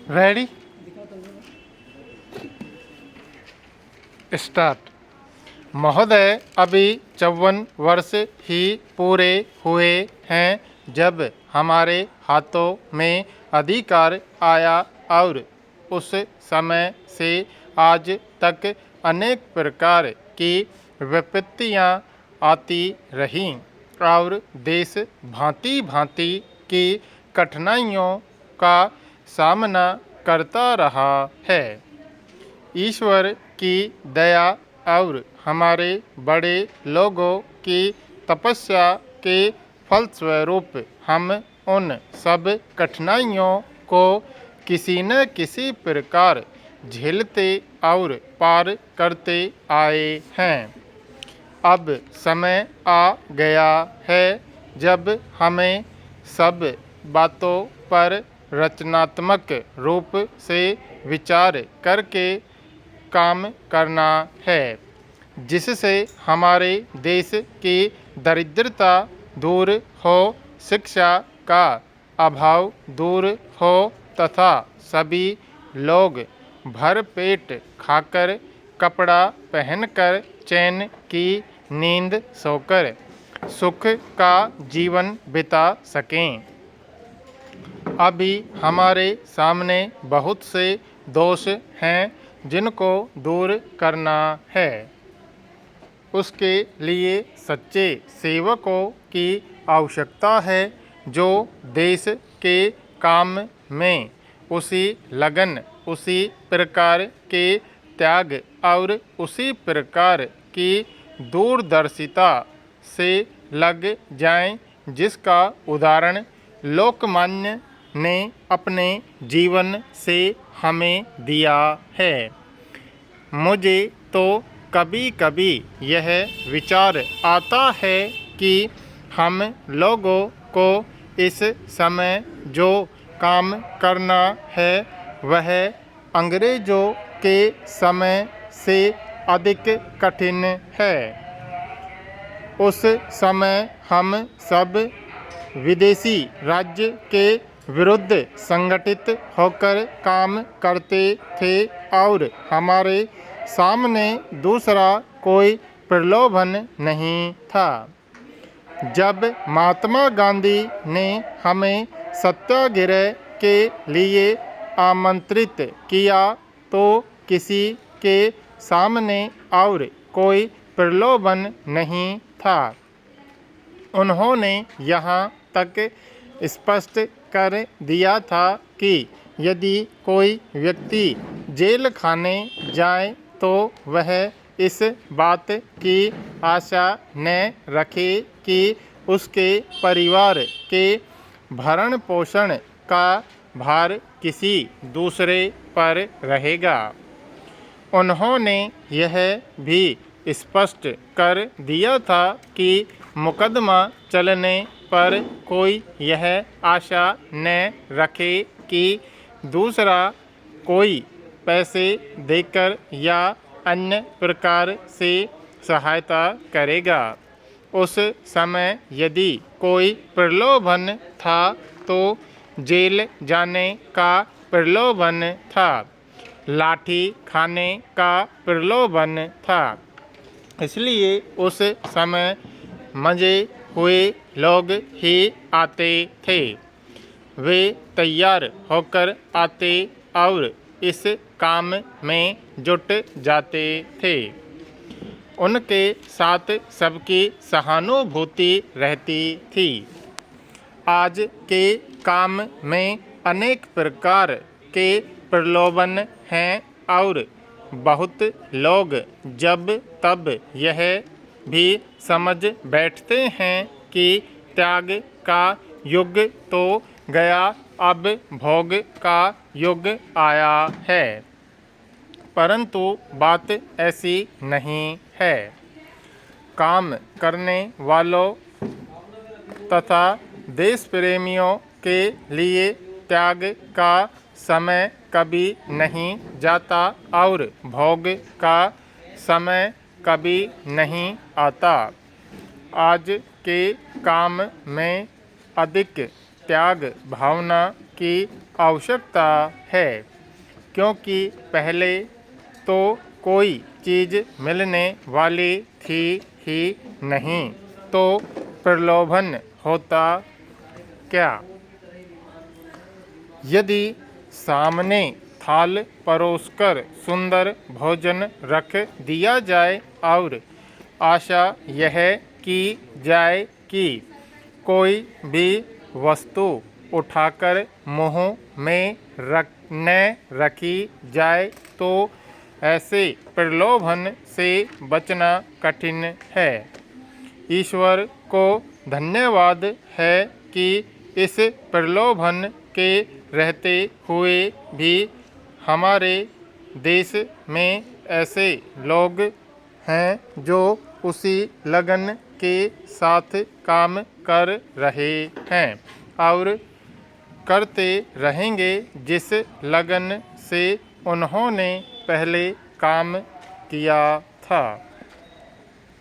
Ready start. महोदय, अभी 54 वर्ष ही पूरे हुए हैं जब हमारे हाथों में अधिकार आया और उस समय से आज तक अनेक प्रकार की विपत्तियां आती रहीं और देश भांति भांति की कठिनाइयों का सामना करता रहा है। ईश्वर की दया और हमारे बड़े लोगों की तपस्या के फलस्वरूप हम उन सब कठिनाइयों को किसी न किसी प्रकार झेलते और पार करते आए हैं। अब समय आ गया है जब हमें सब बातों पर रचनात्मक रूप से विचार करके काम करना है, जिससे हमारे देश की दरिद्रता दूर हो, शिक्षा का अभाव दूर हो तथा सभी लोग भर पेट खाकर, कपड़ा पहनकर, चैन की नींद सोकर सुख का जीवन बिता सकें। अभी हमारे सामने बहुत से दोष हैं जिनको दूर करना है। उसके लिए सच्चे सेवकों की आवश्यकता है जो देश के काम में उसी लगन, उसी प्रकार के त्याग और उसी प्रकार की दूरदर्शिता से लग जाएं, जिसका उदाहरण लोकमान्य ने अपने जीवन से हमें दिया है। मुझे तो कभी कभी यह विचार आता है कि हम लोगों को इस समय जो काम करना है वह अंग्रेज़ों के समय से अधिक कठिन है। उस समय हम सब विदेशी राज्य के विरुद्ध संगठित होकर काम करते थे और हमारे सामने दूसरा कोई प्रलोभन नहीं था। जब महात्मा गांधी ने हमें सत्याग्रह के लिए आमंत्रित किया तो किसी के सामने और कोई प्रलोभन नहीं था। उन्होंने यहाँ तक स्पष्ट कर दिया था कि यदि कोई व्यक्ति जेल खाने जाए तो वह इस बात की आशा न रखे कि उसके परिवार के भरण पोषण का भार किसी दूसरे पर रहेगा। उन्होंने यह भी स्पष्ट कर दिया था कि मुकदमा चलने पर कोई यह आशा न रखे कि दूसरा कोई पैसे देकर या अन्य प्रकार से सहायता करेगा। उस समय यदि कोई प्रलोभन था तो जेल जाने का प्रलोभन था, लाठी खाने का प्रलोभन था। इसलिए उस समय मजे हुए लोग ही आते थे। वे तैयार होकर आते और इस काम में जुट जाते थे। उनके साथ सबकी सहानुभूति रहती थी। आज के काम में अनेक प्रकार के प्रलोभन हैं और बहुत लोग जब तब यह भी समझ बैठते हैं कि त्याग का युग तो गया, अब भोग का युग आया है। परंतु बात ऐसी नहीं है। काम करने वालों तथा देश प्रेमियों के लिए त्याग का समय कभी नहीं जाता और भोग का समय कभी नहीं आता। आज के काम में अधिक त्याग भावना की आवश्यकता है, क्योंकि पहले तो कोई चीज़ मिलने वाली थी ही नहीं, तो प्रलोभन होता क्या। यदि सामने थाल परोसकर सुंदर भोजन रख दिया जाए और आशा यह की जाए कि कोई भी वस्तु उठाकर मुंह में न रखी जाए, तो ऐसे प्रलोभन से बचना कठिन है। ईश्वर को धन्यवाद है कि इस प्रलोभन के रहते हुए भी हमारे देश में ऐसे लोग हैं जो उसी लगन के साथ काम कर रहे हैं और करते रहेंगे जिस लगन से उन्होंने पहले काम किया था।